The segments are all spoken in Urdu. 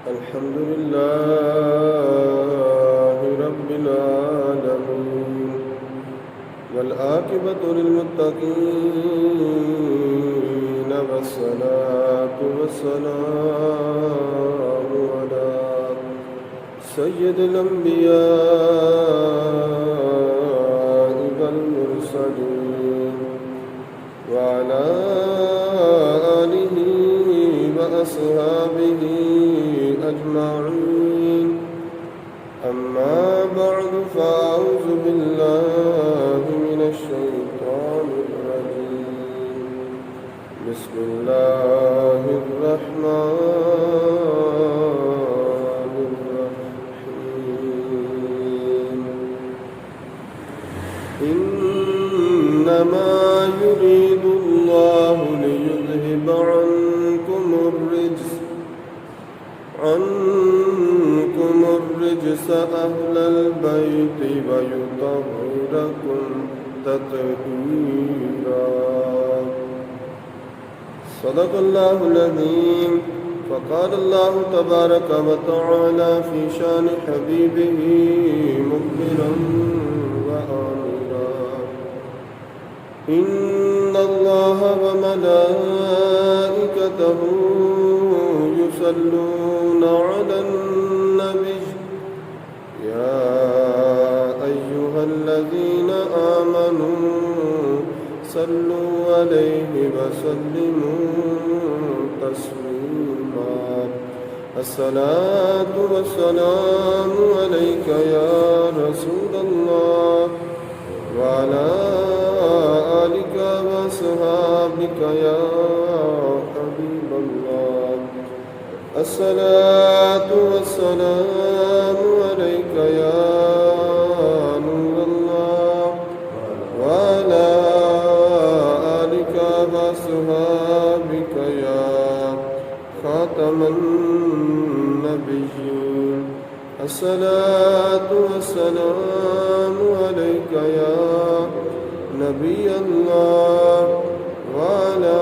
الحمد لله رب العالمين والعاقبة للمتقين والصلاة والسلام على سيد الأنبياء والمرسلين وعلى آله وأصحابه أجمعين أما بعد فأعوذ بالله من الشيطان الرجيم بسم الله الرحمن الرحيم إنما يريد الله ليذهب عنكم الرجس أهل البيت ويطهركم تطهيرا صدق الله العظيم. فقال الله تبارك وتعالى في شان حبيبه مخبرا وآمرا إن الله وملائكته يصلون على النبي يا أيها الذين آمنوا صلوا عليه وسلموا تسليما. الصلاة والسلام عليك يا رسول الله وعلى آلك وصحابك يا حبيب الله. الصلاة والسلام عليك يا نور الله وعلى آلك وصحابك يا خاتم النبيين. الصلاة والسلام عليك يا نبي الله وعلى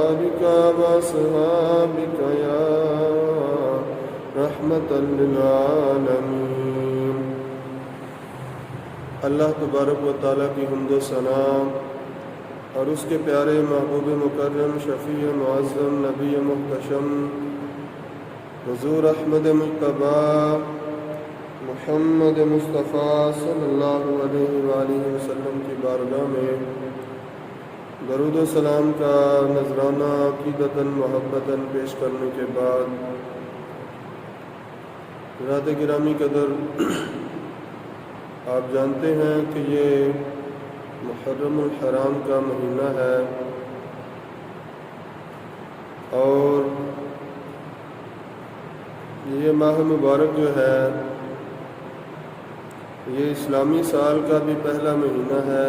آلك وصحابك يا رحمة للعالمين. اللہ تبارک و تعالیٰ کی حمد و ثنا اور اس کے پیارے محبوب مکرم شفیع معظم نبی محتشم حضور احمد مجتبیٰ محمد مصطفیٰ صلی اللہ علیہ وآلہ وسلم کی بارگاہ میں درود و سلام کا نذرانہ عقیدتاً محبتاً پیش کرنے کے بعد حضرات گرامی قدر، آپ جانتے ہیں کہ یہ محرم الحرام کا مہینہ ہے اور یہ ماہ مبارک جو ہے یہ اسلامی سال کا بھی پہلا مہینہ ہے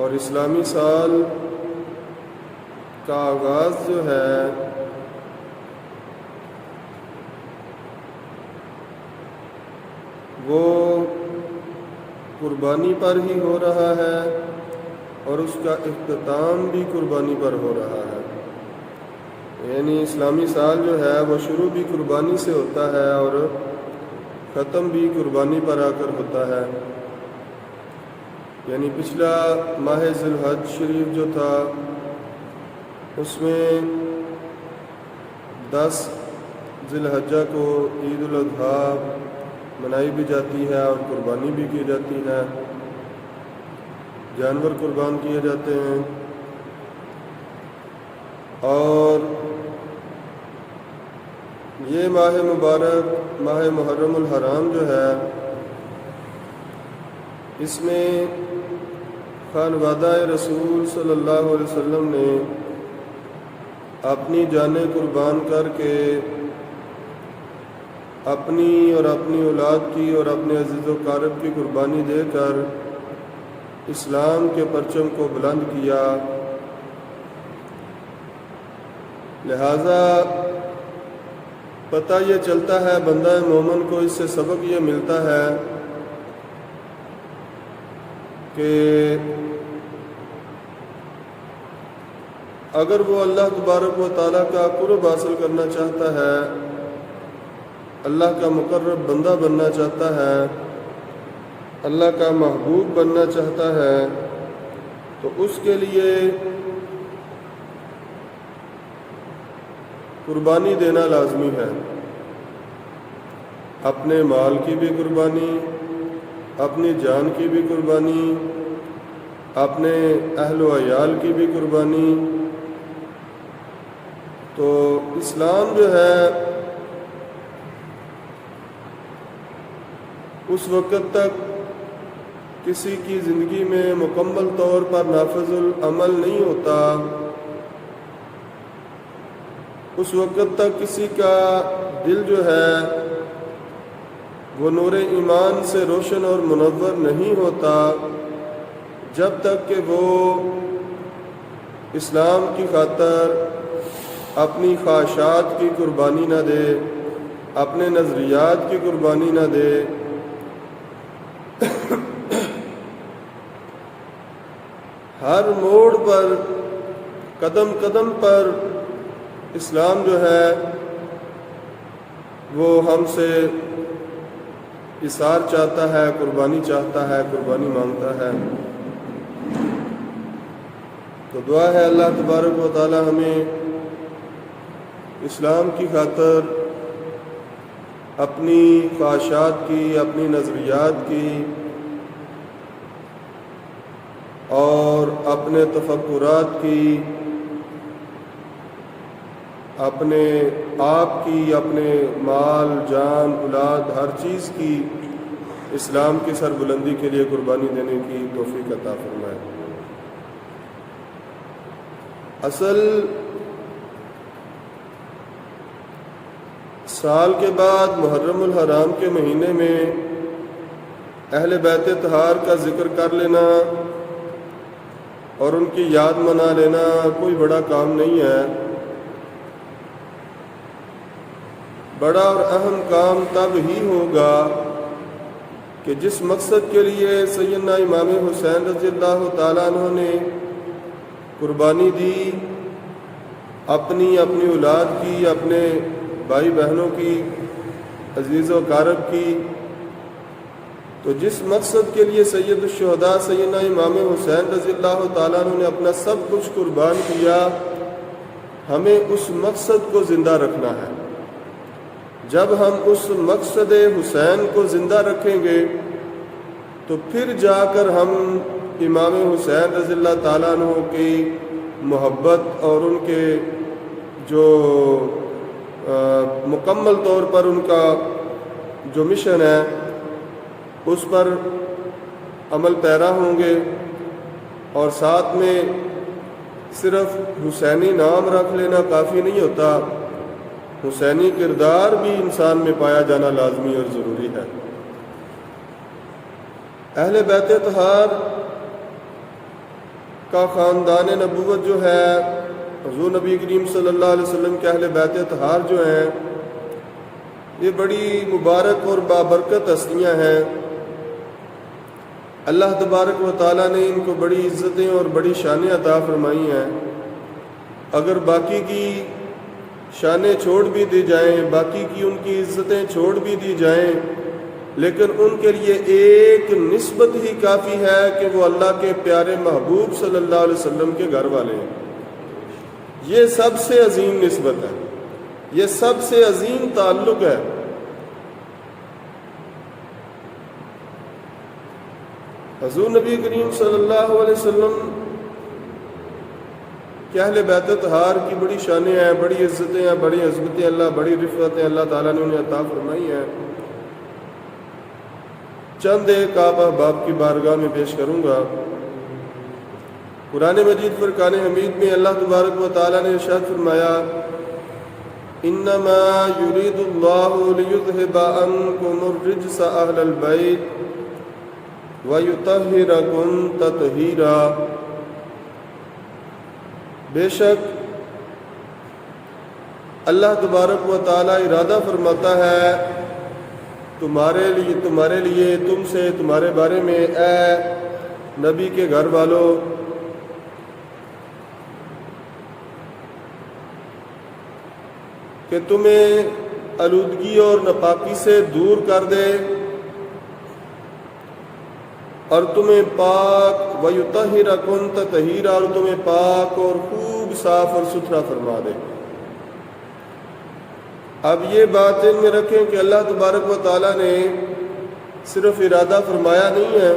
اور اسلامی سال کا آغاز جو ہے وہ قربانی پر ہی ہو رہا ہے اور اس کا اختتام بھی قربانی پر ہو رہا ہے. یعنی اسلامی سال جو ہے وہ شروع بھی قربانی سے ہوتا ہے اور ختم بھی قربانی پر آ کر ہوتا ہے. یعنی پچھلا ماہ ذی الحج شریف جو تھا اس میں 10 ذی الحجہ کو عید الاضحیٰ منائی بھی جاتی ہے اور قربانی بھی کی جاتی ہے، جانور قربان کیے جاتے ہیں. اور یہ ماہ مبارک ماہ محرم الحرام جو ہے اس میں خانوادہ رسول صلی اللہ علیہ وسلم نے اپنی جانیں قربان کر کے اپنی اور اپنی اولاد کی اور اپنے عزیز و اقارب کی قربانی دے کر اسلام کے پرچم کو بلند کیا. لہذا پتہ یہ چلتا ہے بندہ مومن کو، اس سے سبق یہ ملتا ہے کہ اگر وہ اللہ تبارک و تعالیٰ کا قرب حاصل کرنا چاہتا ہے، اللہ کا مقرب بندہ بننا چاہتا ہے، اللہ کا محبوب بننا چاہتا ہے، تو اس کے لیے قربانی دینا لازمی ہے۔ اپنے مال کی بھی قربانی، اپنی جان کی بھی قربانی، اپنے اہل و عیال کی بھی قربانی۔ تو اسلام جو ہے اس وقت تک کسی کی زندگی میں مکمل طور پر نافذ العمل نہیں ہوتا، اس وقت تک کسی کا دل جو ہے وہ نور ایمان سے روشن اور منور نہیں ہوتا، جب تک کہ وہ اسلام کی خاطر اپنی خواہشات کی قربانی نہ دے، اپنے نظریات کی قربانی نہ دے۔ ہر موڑ پر، قدم قدم پر اسلام جو ہے وہ ہم سے اثار چاہتا ہے، قربانی چاہتا ہے، قربانی مانگتا ہے۔ تو دعا ہے اللہ تبارک و تعالی ہمیں اسلام کی خاطر اپنی خواہشات کی، اپنی نظریات کی اور اپنے تفکرات کی، اپنے آپ کی، اپنے مال جان اولاد ہر چیز کی اسلام کی سربلندی کے لیے قربانی دینے کی توفیق عطا فرمائے۔ اصل سال کے بعد محرم الحرام کے مہینے میں اہل بیت طہار کا ذکر کر لینا اور ان کی یاد منا لینا کوئی بڑا کام نہیں ہے۔ بڑا اور اہم کام تب ہی ہوگا کہ جس مقصد کے لیے سیدنا امام حسین رضی اللہ تعالیٰ عنہ نے قربانی دی، اپنی اولاد کی، اپنے بھائی بہنوں کی، عزیز و اقارب کی، تو جس مقصد کے لیے سید الشہداء سیدنا امام حسین رضی اللہ تعالیٰ عنہ نے اپنا سب کچھ قربان کیا، ہمیں اس مقصد کو زندہ رکھنا ہے۔ جب ہم اس مقصد حسین کو زندہ رکھیں گے تو پھر جا کر ہم امام حسین رضی اللہ تعالیٰ عنہ کی محبت اور ان کے جو مکمل طور پر ان کا جو مشن ہے اس پر عمل پیرا ہوں گے۔ اور ساتھ میں صرف حسینی نام رکھ لینا کافی نہیں ہوتا، حسینی کردار بھی انسان میں پایا جانا لازمی اور ضروری ہے۔ اہل بیت طہار کا خاندان نبوت جو ہے، حضور نبی کریم صلی اللہ علیہ وسلم کے اہل بیت طہار جو ہیں، یہ بڑی مبارک اور بابرکت ہستیاں ہیں۔ اللہ تبارک و تعالیٰ نے ان کو بڑی عزتیں اور بڑی شانیں عطا فرمائی ہیں۔ اگر باقی کی شانیں چھوڑ بھی دی جائیں، باقی کی ان کی عزتیں چھوڑ بھی دی جائیں، لیکن ان کے لیے ایک نسبت ہی کافی ہے کہ وہ اللہ کے پیارے محبوب صلی اللہ علیہ وسلم کے گھر والے ہیں۔ یہ سب سے عظیم نسبت ہے، یہ سب سے عظیم تعلق ہے۔ حضور نبی کریم صلی اللہ علیہ وسلم کہ اہل بیت طہار کی بڑی شانیں ہیں، بڑی عزتیں ہیں، بڑی عظمتیں، اللہ بڑی رفعتیں اللہ تعالیٰ نے انہیں عطا فرمائی ہیں۔ چند ایک آپ احباب کی بارگاہ میں پیش کروں گا۔ قرآن مجید فرقان حمید میں اللہ تبارک و تعالیٰ نے ارشاد فرمایا، انما یرید اللہ لیذھب عنکم الرجس اہل البیت ویطہرکم تطہیرا۔ بے شک اللہ تبارک و تعالیٰ ارادہ فرماتا ہے تمہارے لیے تم سے، تمہارے بارے میں اے نبی کے گھر والوں، کہ تمہیں آلودگی اور ناپاکی سے دور کر دے اور تمہیں پاک وَيُطَهِّرَكُمْ تَطْهِيرًا اور تمہیں پاک اور خوب صاف اور ستھرا فرما دے۔ اب یہ بات ان میں رکھیں کہ اللہ تبارک و تعالیٰ نے صرف ارادہ فرمایا نہیں ہے،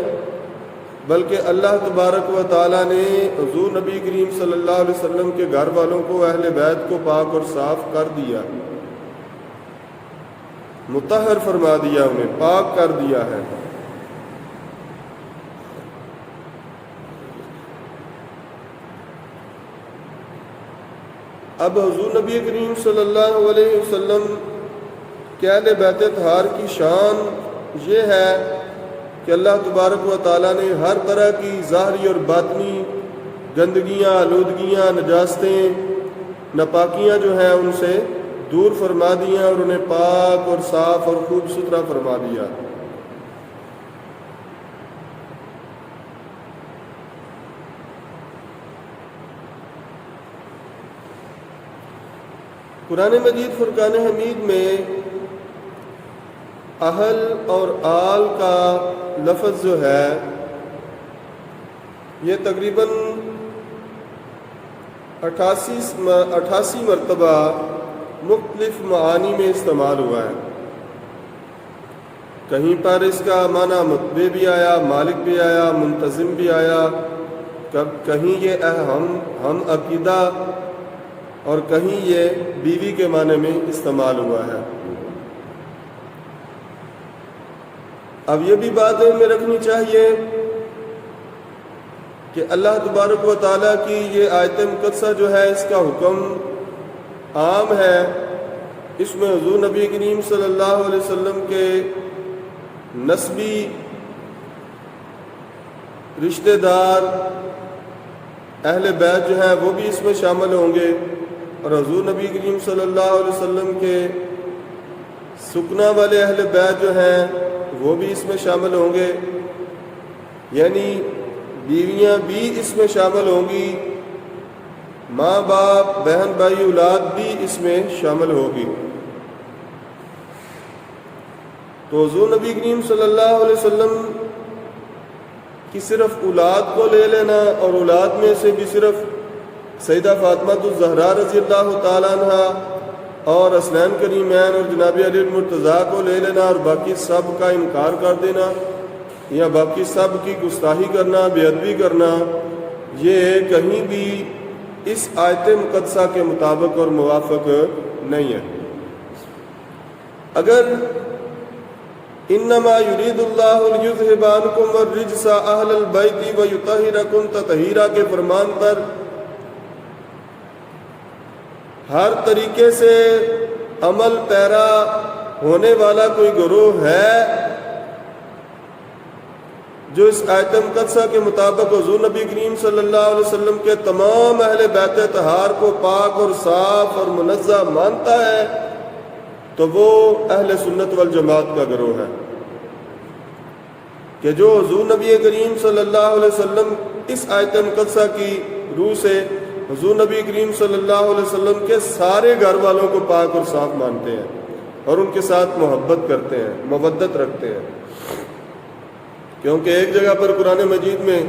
بلکہ اللہ تبارک و تعالیٰ نے حضور نبی کریم صلی اللہ علیہ وسلم کے گھر والوں کو، اہل بیت کو پاک اور صاف کر دیا، مطہر فرما دیا، انہیں پاک کر دیا ہے۔ اب حضور نبی کریم صلی اللہ علیہ وسلم کے اہل بیت اطہار کی شان یہ ہے کہ اللہ تبارک و تعالیٰ نے ہر طرح کی ظاہری اور باطنی گندگیاں، آلودگیاں، نجاستیں، ناپاکیاں جو ہیں ان سے دور فرما دیا اور انہیں پاک اور صاف اور خوب ستھرا فرما دیا۔ قرآن مجید فرقان حمید میں اہل اور آل کا لفظ جو ہے یہ تقریباً 88 مرتبہ مختلف معانی میں استعمال ہوا ہے۔ کہیں پر اس کا معنی متبع بھی آیا، مالک بھی آیا، منتظم بھی آیا، کہیں یہ ہم عقیدہ اور کہیں یہ بیوی کے معنی میں استعمال ہوا ہے۔ اب یہ بھی بات میں رکھنی چاہیے کہ اللہ تبارک و تعالیٰ کی یہ آیت مقدسہ جو ہے اس کا حکم عام ہے، اس میں حضور نبی کریم صلی اللہ علیہ وسلم کے نسبی رشتہ دار اہل بیت جو ہیں وہ بھی اس میں شامل ہوں گے، اور حضور نبی کریم صلی اللہ علیہ وسلم کے سکنا والے اہل بیت جو ہیں وہ بھی اس میں شامل ہوں گے، یعنی بیویاں بھی اس میں شامل ہوں گی، ماں باپ، بہن بھائی، اولاد بھی اس میں شامل ہوگی۔ تو حضور نبی کریم صلی اللہ علیہ وسلم کی صرف اولاد کو لے لینا اور اولاد میں سے بھی صرف سیدہ فاطمہ الزہرا رضی اللہ تعالیٰ عنہ اور حسنین کریمین اور جناب علی المرتضیٰ کو لے لینا اور باقی سب کا انکار کر دینا یا باقی سب کی گستاخی کرنا، بے ادبی کرنا، یہ کہیں بھی اس آیت مقدسہ کے مطابق اور موافق نہیں ہے۔ اگر انما یرید اللہ لیذھب عنکم الرجس اہل البیت ویطہرکم تطہیرا کے فرمان پر ہر طریقے سے عمل پیرا ہونے والا کوئی گروہ ہے جو اس آیت مقدسہ کے مطابق حضور نبی کریم صلی اللہ علیہ وسلم کے تمام اہل بیت طہار کو پاک اور صاف اور منزہ مانتا ہے، تو وہ اہل سنت والجماعت کا گروہ ہے، کہ جو حضور نبی کریم صلی اللہ علیہ وسلم اس آیت مقدسہ کی روح سے حضور نبی کریم صلی اللہ علیہ وسلم کے سارے گھر والوں کو پاک اور صاف مانتے ہیں اور ان کے ساتھ محبت کرتے ہیں، مودت رکھتے ہیں، کیونکہ ایک جگہ پر قرآن مجید میں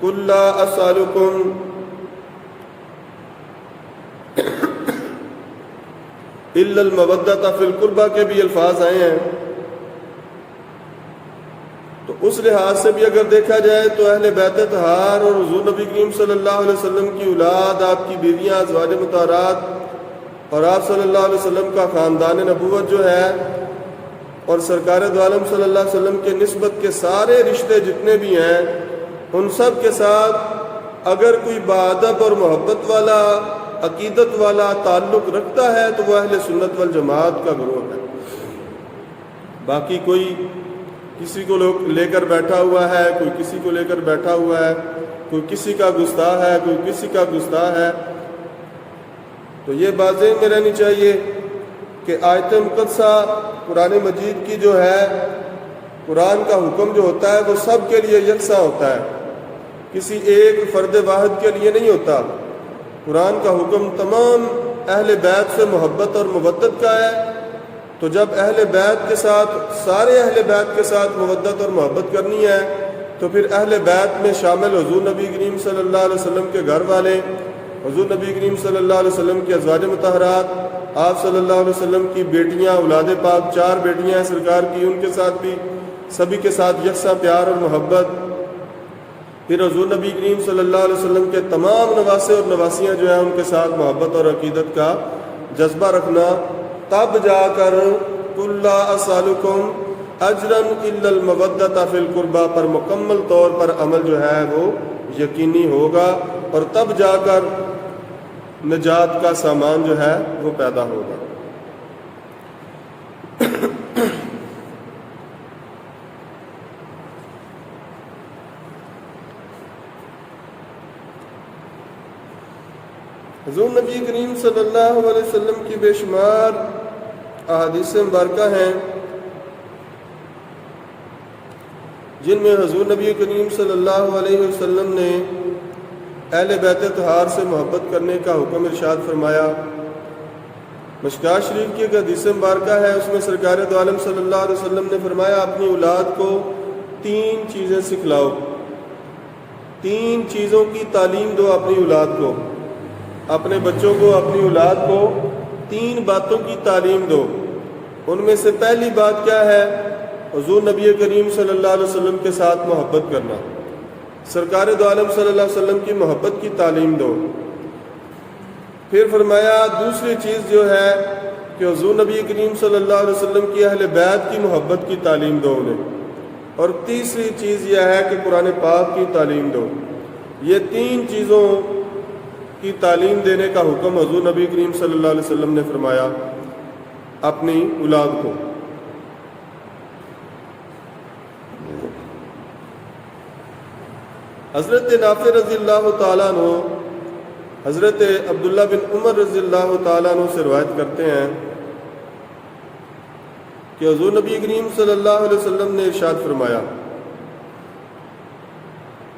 قُلْ لَا أَسْأَلُكُمْ إِلَّا الْمَوَدَّةَ فِي الْقُرْبَى کے بھی الفاظ آئے ہیں، تو اس لحاظ سے بھی اگر دیکھا جائے تو اہل بیت طہار اور حضور نبی کریم صلی اللہ علیہ وسلم کی اولاد، آپ کی بیویاں، ازواج مطہرات اور آپ صلی اللہ علیہ وسلم کا خاندان نبوت جو ہے اور سرکار دو عالم صلی اللہ علیہ وسلم کے نسبت کے سارے رشتے جتنے بھی ہیں، ان سب کے ساتھ اگر کوئی باادب اور محبت والا، عقیدت والا تعلق رکھتا ہے تو وہ اہل سنت والجماعت کا گروہ ہے۔ باقی کوئی کسی کو لے کر بیٹھا ہوا ہے، کوئی کسی کو لے کر بیٹھا ہوا ہے، کوئی کسی کا گستاخ ہے، کوئی کسی کا گستاخ ہے، تو یہ بات ذہن میں رہنی چاہیے کہ آیت مقدسہ قرآن مجید کی جو ہے، قرآن کا حکم جو ہوتا ہے وہ سب کے لیے یکساں ہوتا ہے، کسی ایک فرد واحد کے لیے نہیں ہوتا۔ قرآن کا حکم تمام اہل بیت سے محبت اور مودت کا ہے، تو جب اہل بیت کے ساتھ، سارے اہل بیت کے ساتھ مودت اور محبت کرنی ہے تو پھر اہل بیت میں شامل حضور نبی کریم صلی اللہ علیہ وسلم کے گھر والے، حضور نبی کریم صلی اللہ علیہ وسلم کی ازواج مطہرات، آپ صلی اللہ علیہ وسلم کی بیٹیاں، اولاد پاک 4 بیٹیاں ہیں سرکار کی، ان کے ساتھ بھی سبھی کے ساتھ یکساں پیار اور محبت، پھر حضور نبی کریم صلی اللہ علیہ وسلم کے تمام نواسے اور نواسیاں جو ہیں ان کے ساتھ محبت اور عقیدت کا جذبہ رکھنا، تب جا کر قُل لا اسألکم اجرا الا المودۃ فی القربیٰ پر مکمل طور پر عمل جو ہے وہ یقینی ہوگا، اور تب جا کر نجات کا سامان جو ہے وہ پیدا ہوگا۔ حضور نبی کریم صلی اللہ علیہ وسلم کی بے شمار احادیث مبارکہ ہیں جن میں حضور نبی کریم صلی اللہ علیہ وسلم نے اہل بیت طہار سے محبت کرنے کا حکم ارشاد فرمایا۔ مشکوٰۃ شریف کی ایک حدیث مبارکہ ہے، اس میں سرکار دو عالم صلی اللہ علیہ وسلم نے فرمایا اپنی اولاد کو 3 چیزیں سکھلاؤ، 3 چیزوں کی تعلیم دو اپنی اولاد کو، اپنے بچوں کو، اپنی اولاد کو 3 باتوں کی تعلیم دو۔ ان میں سے پہلی بات کیا ہے؟ حضور نبی کریم صلی اللہ علیہ وسلم کے ساتھ محبت کرنا، سرکار دو عالم صلی اللہ علیہ وسلم کی محبت کی تعلیم دو۔ پھر فرمایا دوسری چیز جو ہے کہ حضور نبی کریم صلی اللہ علیہ وسلم کی اہل بیت کی محبت کی تعلیم دو انہیں، اور تیسری چیز یہ ہے کہ قرآن پاک کی تعلیم دو۔ یہ 3 چیزوں کی تعلیم دینے کا حکم حضور نبی کریم صلی اللہ علیہ وسلم نے فرمایا اپنی اولاد کو۔ حضرت نافع رضی اللہ تعالیٰ عنہ حضرت عبداللہ بن عمر رضی اللہ تعالیٰ عنہ سے روایت کرتے ہیں کہ حضور نبی کریم صلی اللہ علیہ وسلم نے ارشاد فرمایا،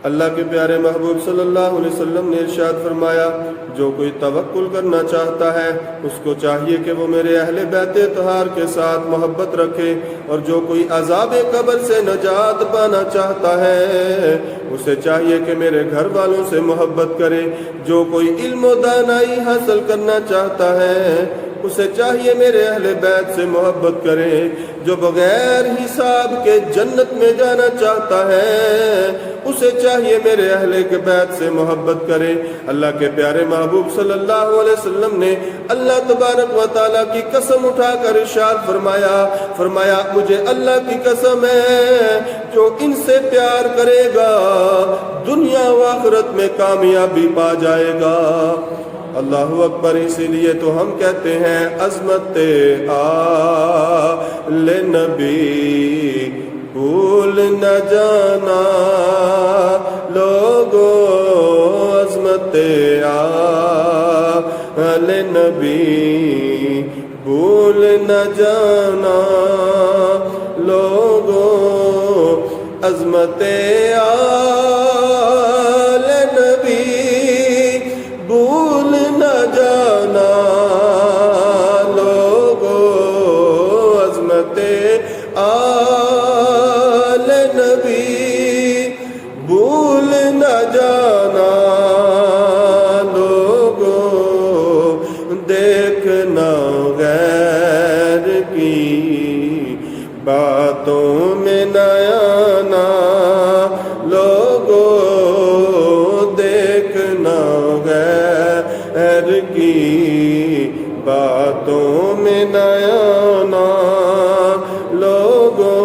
اللہ کے پیارے محبوب صلی اللہ علیہ وسلم نے ارشاد فرمایا، جو کوئی توکل کرنا چاہتا ہے اس کو چاہیے کہ وہ میرے اہل بیت طہار کے ساتھ محبت رکھے، اور جو کوئی عذاب قبر سے نجات پانا چاہتا ہے اسے چاہیے کہ میرے گھر والوں سے محبت کرے، جو کوئی علم و دانائی حاصل کرنا چاہتا ہے اسے چاہیے میرے اہل بیت سے محبت کرے، جو بغیر حساب کے جنت میں جانا چاہتا ہے اسے چاہیے میرے اہل بیت سے محبت کرے۔ اللہ کے پیارے محبوب صلی اللہ علیہ وسلم نے اللہ تبارک و تعالیٰ کی قسم اٹھا کر ارشاد فرمایا مجھے اللہ کی قسم ہے جو ان سے پیار کرے گا دنیا و آخرت میں کامیابی پا جائے گا۔ اللہ اکبر۔ اسی لیے تو ہم کہتے ہیں عظمت آل نبی بھول نہ جانا لوگو، عظمت آل نبی بھول نہ جانا لوگو، عظمت آل نبی بھول نہ جانا لوگو، عظمت آل نبی بھول نہ جانا لوگو، دیکھنا غیر کی باتوں میں نہ آنا لوگو، دیکھنا غیر کی باتوں میں نہ آنا لوگو۔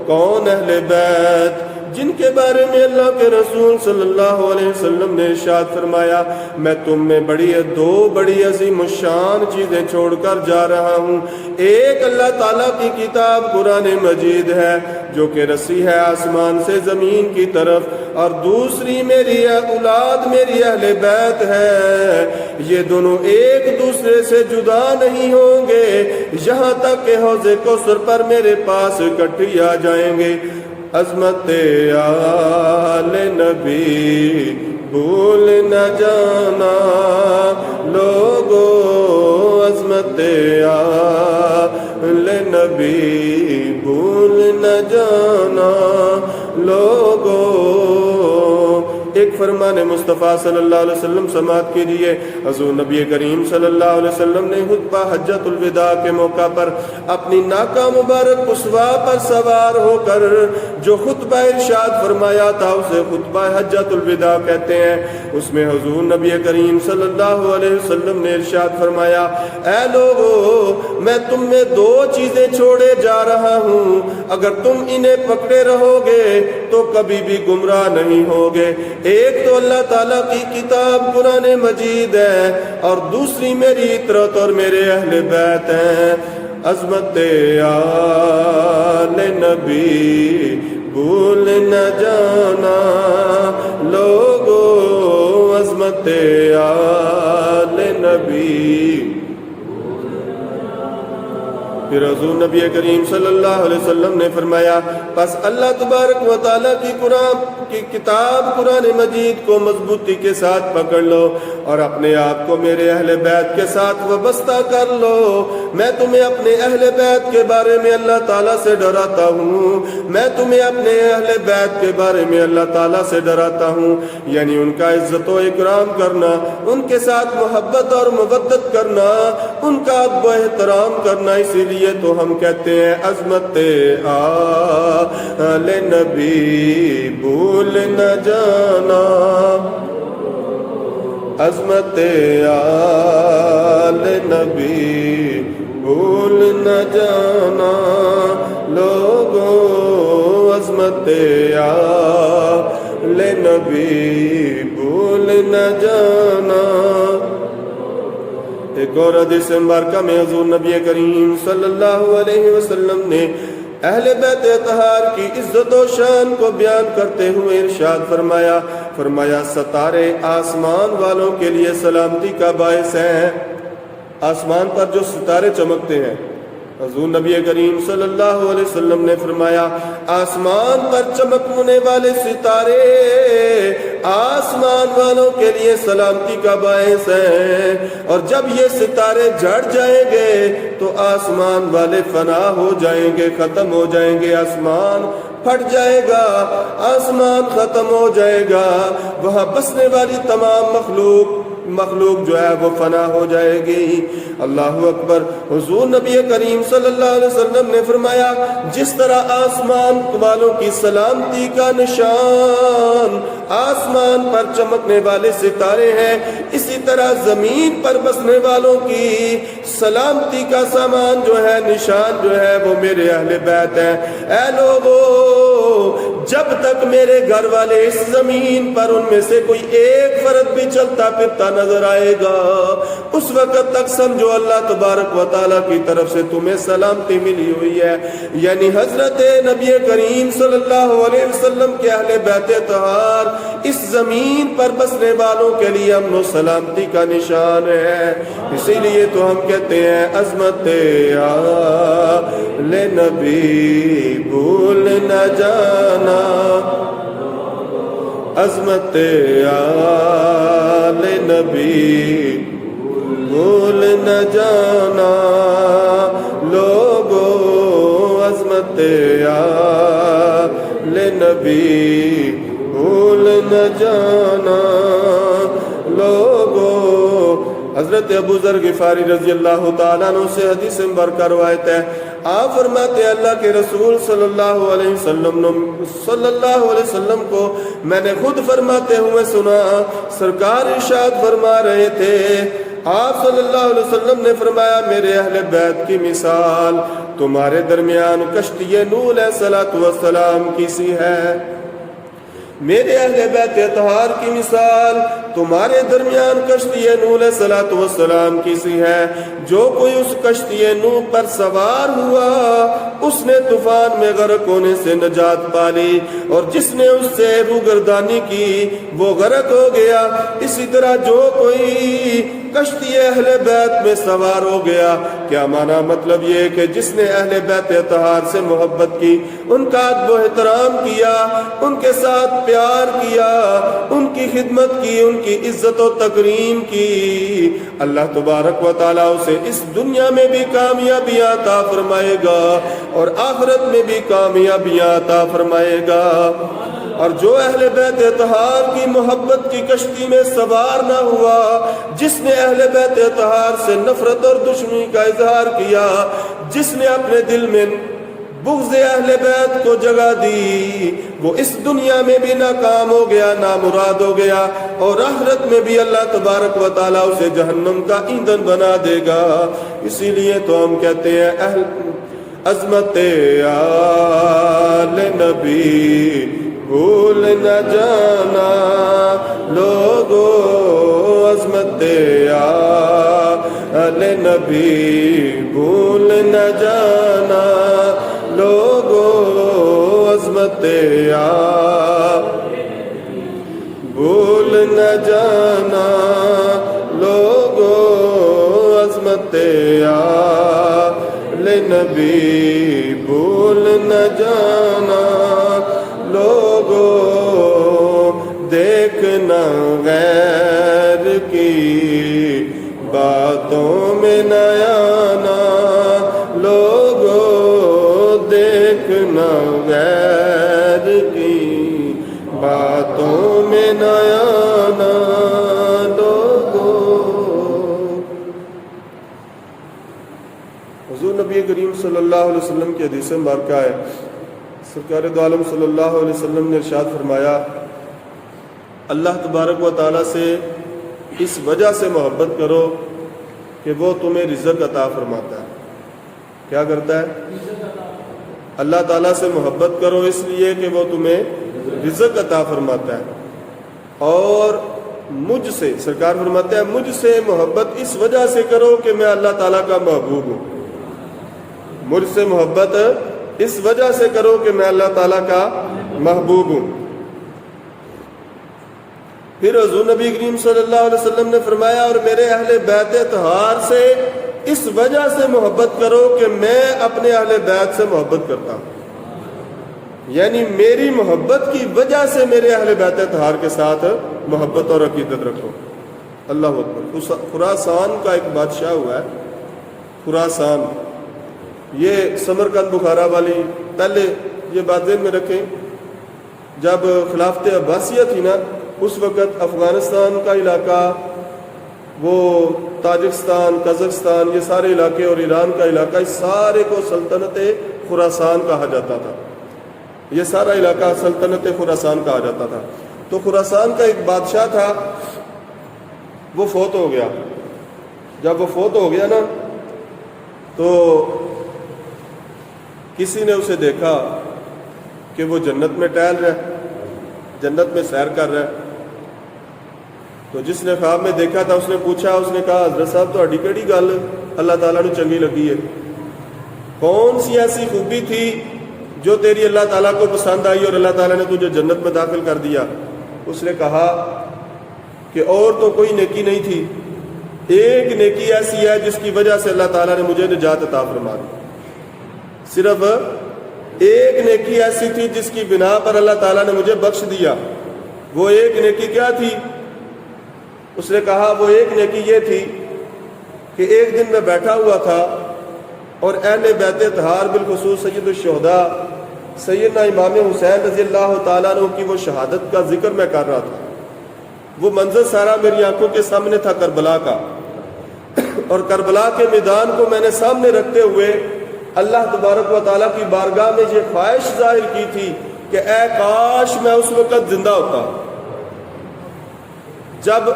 کون اہل بیت جن کے بارے میں اللہ کے رسول صلی اللہ علیہ وسلم نے ارشاد فرمایا میں تم میں دو بڑی عظیم الشان چیزیں چھوڑ کر جا رہا ہوں، ایک اللہ تعالیٰ کی کتاب قرآن مجید ہے جو کہ رسی ہے آسمان سے زمین کی طرف، اور دوسری میری اولاد میری اہل بیت ہے، یہ دونوں ایک دوسرے سے جدا نہیں ہوں گے یہاں تک کہ حوض کوثر پر میرے پاس اکٹھی آ جائیں گے۔ عظمت آل نبی بھول نہ جانا لوگو، عظمت آل نبی بھول نہ جانا لوگو۔ ایک فرمان مصطفیٰ صلی اللہ علیہ وسلم سماعت کیجیے۔ حضور نبی کریم صلی اللہ علیہ وسلم نے خطبہ حجۃ الوداع کے موقع پر اپنی ناکہ مبارک قصوہ پر سوار ہو کر جو خطبہ ارشاد فرمایا تھا اسے خطبہ حجۃ الوداع کہتے ہیں۔ اس میں حضور نبی کریم صلی اللہ علیہ وسلم نے ارشاد فرمایا، اے لوگو میں تم میں دو چیزیں چھوڑے جا رہا ہوں، اگر تم انہیں پکڑے رہو گے تو کبھی بھی گمراہ نہیں ہوگے۔ ایک تو اللہ تعالیٰ کی کتاب قرآن مجید ہے اور دوسری میری اطرت اور میرے اہل بیت ہیں۔ عظمت آل نبی بھول نہ جانا لوگو، عظمت آل نبی۔ پھر حضور نبی کریم صلی اللہ علیہ وسلم نے فرمایا، پس اللہ تبارک و تعالیٰ کی کتاب قرآن مجید کو مضبوطی کے ساتھ پکڑ لو اور اپنے آپ کو میرے اہل بیت کے ساتھ وابستہ کر لو۔ میں تمہیں اپنے اہل بیت کے بارے میں اللہ تعالیٰ سے ڈراتا ہوں، میں تمہیں اپنے اہل بیت کے بارے میں اللہ تعالیٰ سے ڈراتا ہوں، یعنی ان کا عزت و اکرام کرنا، ان کے ساتھ محبت اور مودت کرنا، ان کا ادب و احترام کرنا۔ اسی لیے تو ہم کہتے ہیں عظمت آل نبی بھول نہ جانا، عظمت آل نبی بھول نہ جانا لوگو، عظمت آل نبی بھول نہ جانا۔ ایک اور حدیث مبارکہ میں حضور نبی کریم صلی اللہ علیہ وسلم نے اہل بیت اطہار کی عزت و شان کو بیان کرتے ہوئے ارشاد فرمایا ستارے آسمان والوں کے لیے سلامتی کا باعث ہیں۔ آسمان پر جو ستارے چمکتے ہیں، حضور نبی کریم صلی اللہ علیہ وسلم نے فرمایا آسمان پر چمکنے والے ستارے آسمان والوں کے لیے سلامتی کا باعث ہیں، اور جب یہ ستارے جھڑ جائیں گے تو آسمان والے فنا ہو جائیں گے، ختم ہو جائیں گے، آسمان پھٹ جائے گا، آسمان ختم ہو جائے گا، وہاں بسنے والی تمام مخلوق جو ہے وہ فنا ہو جائے گی۔ اللہ اکبر۔ حضور نبی کریم صلی اللہ علیہ وسلم نے فرمایا جس طرح آسمان والوں کی سلامتی کا نشان آسمان پر چمکنے والے ستارے ہیں، اسی طرح زمین پر بسنے والوں کی سلامتی کا سامان جو ہے، نشان جو ہے، وہ میرے اہل بیت ہیں۔ اے لوگو جب تک میرے گھر والے اس زمین پر ان میں سے کوئی ایک فرد بھی چلتا پھرتا نظر آئے گا، اس وقت تک سمجھو اللہ تبارک و تعالیٰ کی طرف سے تمہیں سلامتی ملی ہوئی ہے۔ یعنی حضرت نبی کریم صلی اللہ علیہ وسلم کے اہل بیت طاہر اس زمین پر بسنے والوں کے لیے امن و سلامتی کا نشان ہے۔ اسی لیے تو ہم کہتے ہیں عظمت آل نبی بھول نہ جانا، عظمت آل نبی بھول نہ جانا لوگو، عظمت آل نبی بھول نہ جانا لوگو۔ حضرت ابو ذر غفاری رضی اللہ تعالیٰ عنہ سے حدیث مبارکہ روایت ہے، آپ فرماتے ہیں اللہ کے رسول صلی اللہ علیہ وسلم کو میں نے خود فرماتے ہوئے سنا، سرکار ارشاد فرما رہے تھے، آپ صلی اللہ علیہ وسلم نے فرمایا میرے اہل بیت کی مثال تمہارے درمیان کشتی نوح علیہ الصلوۃ والسلام کی سی ہے، میرے اہل بیت اطہار کی مثال تمہارے درمیان کشتی نوح علیہ الصلوۃ والسلام کی سی ہے۔ جو کوئی اس کشتی نوح پر سوار ہوا اس نے طوفان میں غرق ہونے سے نجات پالی، اور جس نے اس سے روگردانی کی وہ غرق ہو گیا۔ اسی طرح جو کوئی کشتی اہل بیت میں سوار ہو گیا۔ کیا معنی؟ مطلب یہ کہ جس نے اہل بیت اطہار سے محبت کی، ان کا ادب و احترام کیا، ان کے ساتھ پیار کیا، ان کی خدمت کی، ان کی عزت و تکریم کی، اللہ تبارک و تعالیٰ اسے اس دنیا میں بھی کامیابیاں عطا فرمائے گا اور آخرت میں بھی کامیابیاں عطا فرمائے گا۔ اور جو اہل بیت اطہار کی محبت کی کشتی میں سوار نہ ہوا، جس نے اہل بیت اطہار سے نفرت اور دشمنی کا اظہار کیا، جس نے اپنے دل میں بغض اہل بیت کو جگہ دی، وہ اس دنیا میں بھی ناکام ہو گیا، نامراد ہو گیا، اور آخرت میں بھی اللہ تبارک و تعالیٰ اسے جہنم کا ایندھن بنا دے گا۔ اسی لیے تو ہم کہتے ہیں اہل عظمت آل نبی بھول نہ جانا لوگو، عظمت آل نبی بھول نہ جانا لوگو، عظمت آل بھول نہ جانا لوگو، عظمت آل نبی بھول نہ جانا لوگو، دیکھنا غیر کی باتوں میں نہ آنا لوگو، دیکھنا غیر کی باتوں میں نہ آنا لوگو۔ حضور نبی کریم صلی اللہ علیہ وسلم کی حدیث مبارکہ ہے، سرکار دو عالم صلی اللہ علیہ وسلم نے ارشاد فرمایا، اللہ تبارک و تعالیٰ سے اس وجہ سے محبت کرو کہ وہ تمہیں رزق عطا فرماتا ہے۔ کیا کرتا ہے؟ اللہ تعالیٰ سے محبت کرو اس لیے کہ وہ تمہیں رزق عطا فرماتا ہے، اور مجھ سے، سرکار فرماتے ہیں، مجھ سے محبت اس وجہ سے کرو کہ میں اللہ تعالیٰ کا محبوب ہوں۔ مجھ سے محبت اس وجہ سے کرو کہ میں اللہ تعالیٰ کا محبوب ہوں۔ پھر حضور نبی کریم صلی اللہ علیہ وسلم نے فرمایا، اور میرے اہل بیت اطہار سے اس وجہ سے محبت کرو کہ میں اپنے اہل بیت سے محبت کرتا ہوں، یعنی میری محبت کی وجہ سے میرے اہل بیت اطہار کے ساتھ محبت اور عقیدت رکھو۔ اللہ اکبر۔ خراسان کا ایک بادشاہ ہوا ہے، خراسان، یہ سمرقند بخارا والی، پہلے یہ بات ذہن میں رکھیں، جب خلافت عباسیہ تھی نا، اس وقت افغانستان کا علاقہ، وہ تاجکستان، قزقستان، یہ سارے علاقے اور ایران کا علاقہ، اس سارے کو سلطنت خراسان کہا جاتا تھا۔ یہ سارا علاقہ سلطنت خراسان کہا جاتا تھا۔ تو خراسان کا ایک بادشاہ تھا، وہ فوت ہو گیا۔ جب وہ فوت ہو گیا نا، تو کسی نے اسے دیکھا کہ وہ جنت میں ٹہل رہا ہے، جنت میں سیر کر رہا ہے۔ تو جس نے خواب میں دیکھا تھا اس نے پوچھا، اس نے کہا، حضرت صاحب تہاڈی کیڑی گل اللہ تعالیٰ نے چنگی لگی ہے؟ کون سی ایسی خوبی تھی جو تیری اللہ تعالیٰ کو پسند آئی اور اللہ تعالیٰ نے تجھے جنت میں داخل کر دیا؟ اس نے کہا کہ اور تو کوئی نیکی نہیں تھی، ایک نیکی ایسی ہے جس کی وجہ سے اللہ تعالیٰ نے مجھے نجات عطا فرما دی۔ صرف ایک نیکی ایسی تھی جس کی بنا پر اللہ تعالیٰ نے مجھے بخش دیا۔ وہ ایک نیکی کیا تھی؟ اس نے کہا وہ ایک نیکی یہ تھی کہ ایک دن میں بیٹھا ہوا تھا اور اہل بیت اطہار بالخصوص سید الشہداء سیدنا امام حسین رضی اللہ تعالیٰ عنہ کی وہ شہادت کا ذکر میں کر رہا تھا۔ وہ منظر سارا میری آنکھوں کے سامنے تھا کربلا کا، اور کربلا کے میدان کو میں نے سامنے رکھتے ہوئے اللہ تبارک و تعالیٰ کی بارگاہ میں یہ خواہش ظاہر کی تھی کہ اے کاش میں اس وقت زندہ ہوتا جب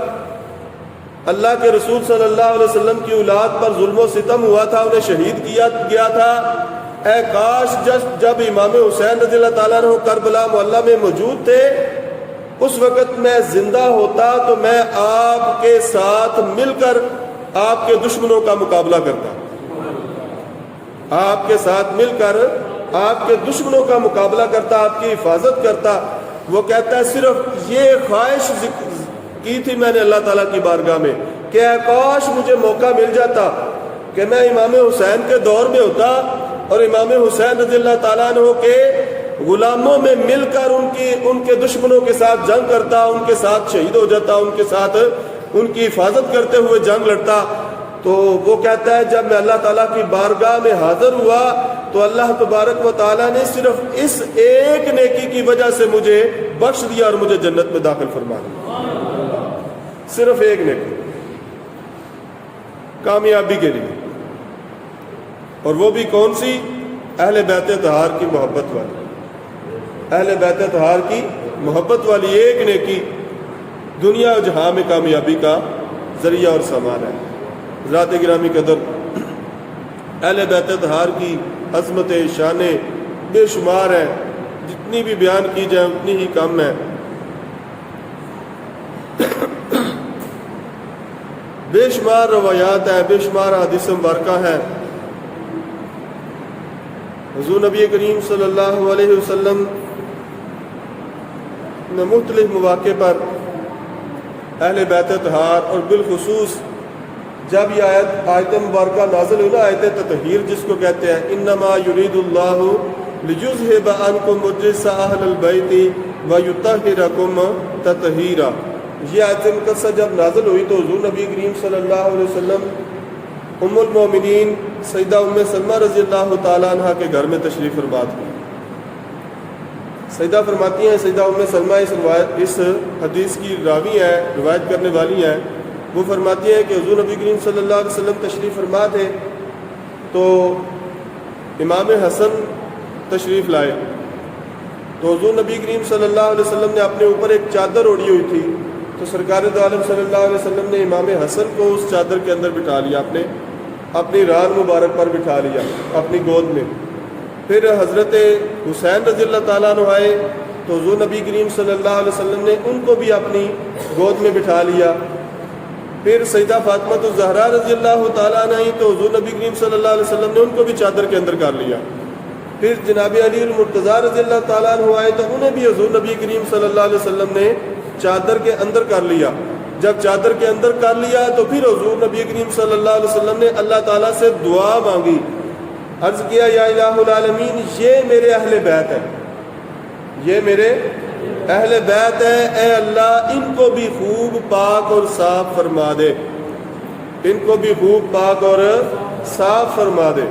اللہ کے رسول صلی اللہ علیہ وسلم کی اولاد پر ظلم و ستم ہوا تھا، انہیں شہید کیا گیا تھا۔ اے کاش جب امام حسین رضی اللہ تعالیٰ عنہ کربلا معلیٰ میں موجود تھے، اس وقت میں زندہ ہوتا تو میں آپ کے ساتھ مل کر آپ کے دشمنوں کا مقابلہ کرتا، آپ کے ساتھ مل کر آپ کے دشمنوں کا مقابلہ کرتا، آپ کی حفاظت کرتا۔ وہ کہتا ہے صرف یہ خواہش کی تھی میں نے اللہ تعالیٰ کی بارگاہ میں کہ اے کاش مجھے موقع مل جاتا کہ میں امام حسین کے دور میں ہوتا اور امام حسین رضی اللہ تعالیٰ عنہ کے غلاموں میں مل کر ان کے دشمنوں کے ساتھ جنگ کرتا، ان کے ساتھ شہید ہو جاتا، ان کے ساتھ ان کی حفاظت کرتے ہوئے جنگ لڑتا۔ تو وہ کہتا ہے جب میں اللہ تعالیٰ کی بارگاہ میں حاضر ہوا تو اللہ تبارک و تعالیٰ نے صرف اس ایک نیکی کی وجہ سے مجھے بخش دیا اور مجھے جنت میں داخل فرما دیا، صرف ایک نیکی کامیابی کے لیے۔ اور وہ بھی کون سی؟ اہل بیت اطہار کی محبت والی، اہل بیت اطہار کی محبت والی ایک نیکی دنیا و جہاں میں کامیابی کا ذریعہ اور سامان ہے۔ حضرات گرامی قدر، اہل بیت اطہار کی عظمت شانیں بے شمار ہیں، جتنی بھی بیان کی جائے اتنی ہی کم ہے۔ بے شمار روایات ہیں، بے شمار حدیث مبارکہ ہیں۔ حضور نبی کریم صلی اللہ علیہ وسلم نے مختلف مواقع پر اہل بیت اطہار اور بالخصوص جب یہ آیت مبارکہ نازل ہوئی نا، آیت تطہیر جس کو کہتے ہیں، انما یرید اللہ لیذھب عنکم الرجس اہل البیت ویطہرکم تطہیرا، یہ آیت مقدسہ جب نازل ہوئی تو حضور نبی کریم صلی اللہ علیہ وسلم ام المومنین سیدہ ام سلمہ رضی اللہ تعالیٰ عنہ کے گھر میں تشریف فرما تھی۔ سیدہ فرماتی ہیں، سیدہ ام سلمہ اس حدیث کی راوی ہیں، روایت کرنے والی ہیں، وہ فرماتی ہیں کہ حضور نبی کریم صلی اللہ علیہ وسلم تشریف فرما تھے تو امام حسن تشریف لائے، تو حضور نبی کریم صلی اللہ علیہ وسلم نے اپنے اوپر ایک چادر اوڑھی ہوئی تھی، تو سرکار دو عالم صلی اللہ علیہ وسلم نے امام حسن کو اس چادر کے اندر بٹھا لیا، اپنی ران مبارک پر بٹھا لیا اپنی گود میں۔ پھر حضرت حسین رضی اللہ تعالیٰ عنہ آئے تو حضور نبی کریم صلی اللہ علیہ وسلم نے ان کو بھی اپنی گود میں بٹھا لیا۔ پھر سیدہ فاطمہ الزہرا رضی اللہ تعالیٰ عنہ آئی تو حضور نبی کریم صلی اللہ علیہ وسلم نے ان کو بھی چادر کے اندر کر لیا۔ پھر جناب علی المرتضیٰ رضی اللہ تعالیٰ عنہ آئے تو انہیں بھی حضور نبی کریم صلی اللہ علیہ وسلم نے چادر کے اندر کر لیا۔ جب چادر کے اندر کر لیا تو پھر حضور نبی کریم صلی اللہ علیہ وسلم نے اللہ تعالیٰ سے دعا مانگی، عرض کیا یا الہ العالمین یہ میرے اہل بیت ہے، یہ میرے اہل بیت ہے، اے اللہ ان کو بھی خوب پاک اور صاف فرما دے، ان کو بھی خوب پاک اور صاف فرما دے۔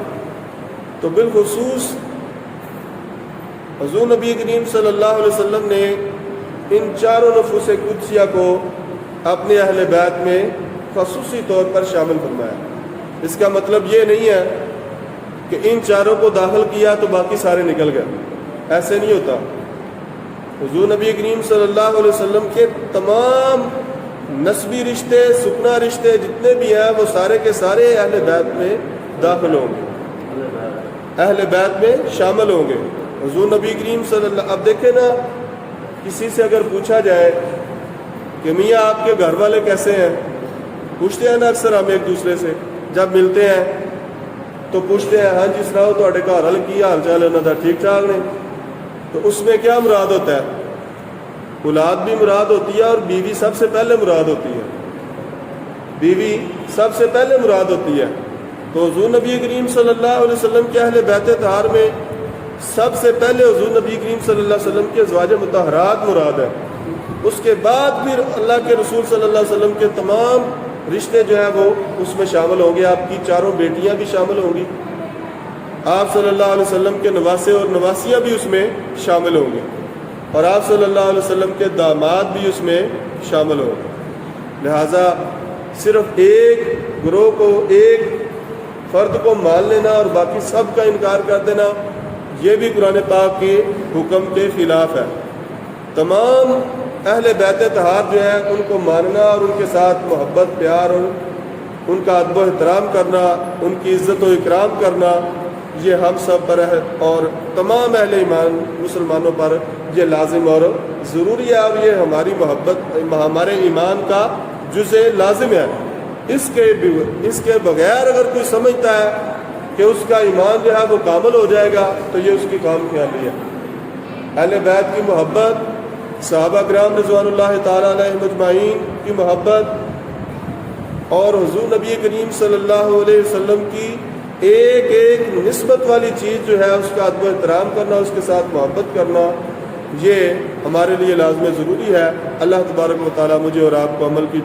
تو بالخصوص حضور نبی کریم صلی اللہ علیہ وسلم نے ان چاروں نفوس قدسیہ کو اپنے اہل بیت میں خصوصی طور پر شامل فرمایا۔ اس کا مطلب یہ نہیں ہے کہ ان چاروں کو داخل کیا تو باقی سارے نکل گئے، ایسے نہیں ہوتا۔ حضور نبی کریم صلی اللہ علیہ وسلم کے تمام نسبی رشتے، سکنا رشتے جتنے بھی ہیں وہ سارے کے سارے اہل بیت میں داخل ہوں گے، اہل بیت میں شامل ہوں گے۔ حضور نبی کریم صلی اللہ، اب دیکھیں نا، کسی سے اگر پوچھا جائے کہ میاں آپ کے گھر والے کیسے ہیں، پوچھتے ہیں نا اکثر ہم ایک دوسرے سے جب ملتے ہیں تو پوچھتے ہیں ہاں جی سناؤ تھوڑے گھر والے کی حال چال ہے، انہوں ٹھیک ٹھاک نے، تو اس میں کیا مراد ہوتا ہے؟ اولاد بھی مراد ہوتی ہے اور بیوی سب سے پہلے مراد ہوتی ہے، بیوی سب سے پہلے مراد ہوتی ہے۔ تو حضور نبی کریم صلی اللہ علیہ وسلم کے اہل بیت اطہار میں سب سے پہلے حضور نبی کریم صلی اللہ علیہ وسلم کے ازواج مطہرات مراد ہے، اس کے بعد پھر اللہ کے رسول صلی اللہ علیہ وسلم کے تمام رشتے جو ہیں وہ اس میں شامل ہوں گے۔ آپ کی چاروں بیٹیاں بھی شامل ہوں گی، آپ صلی اللہ علیہ وسلم کے نواسے اور نواسیاں بھی اس میں شامل ہوں گے، اور آپ صلی اللہ علیہ وسلم کے داماد بھی اس میں شامل ہوں گے۔ لہٰذا صرف ایک گروہ کو، ایک فرد کو مان لینا اور باقی سب کا انکار کر دینا، یہ بھی قرآن پاک کے حکم کے خلاف ہے۔ تمام اہل بیت اطہار جو ہیں ان کو ماننا اور ان کے ساتھ محبت، پیار اور ان کا ادب و احترام کرنا، ان کی عزت و اکرام کرنا، یہ ہم سب پر ہے اور تمام اہل ایمان مسلمانوں پر یہ لازم اور ضروری ہے، اور یہ ہماری محبت، ہمارے ایمان کا جزء لازم ہے۔ اس کے بغیر اگر کوئی سمجھتا ہے کہ اس کا ایمان جو ہے وہ کامل ہو جائے گا تو یہ اس کی کام خیالی ہے۔ اہل بیت کی محبت، صحابہ کرام رضوان اللہ تعالیٰ علیہ مجمعین کی محبت، اور حضور نبی کریم صلی اللہ علیہ وسلم کی ایک ایک نسبت والی چیز جو ہے اس کا ادب و احترام کرنا، اس کے ساتھ محبت کرنا، یہ ہمارے لیے لازم ضروری ہے۔ اللہ تبارک و تعالیٰ مجھے اور آپ کو عمل کی